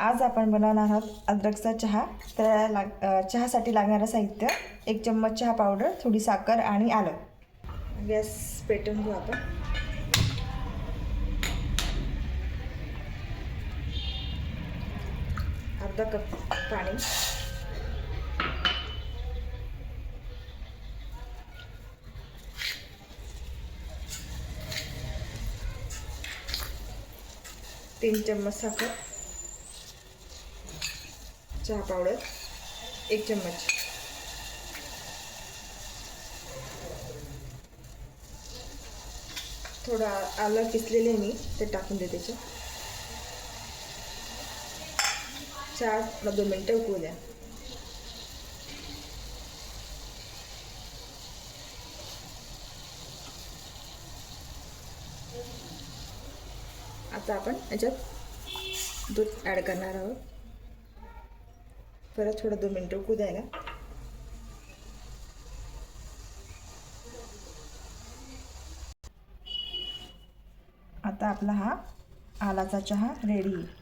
आज आपण बनवणार आहोत अद्रकचा चहा. तर चहासाठी लागणारं साहित्य: 1 चम्मच चहा पावडर, थोडी साखर आणि आलं. गॅस पेटवून घेऊ आपण. अर्धा कप पाणी, तीन चम्मच साखर, चहा पावडर 1 चम्मच, थोडा आलं किसलेले मी ते टाकून देते. त्याच्या 4-2 मिनटं उकळू द्या. आता आपण याच्यात दूध ॲड करणार आहोत. परत थोडं 2 मिनटं उकळू द्यायला. आता आपला हा आलाचा चहा रेडी आहे.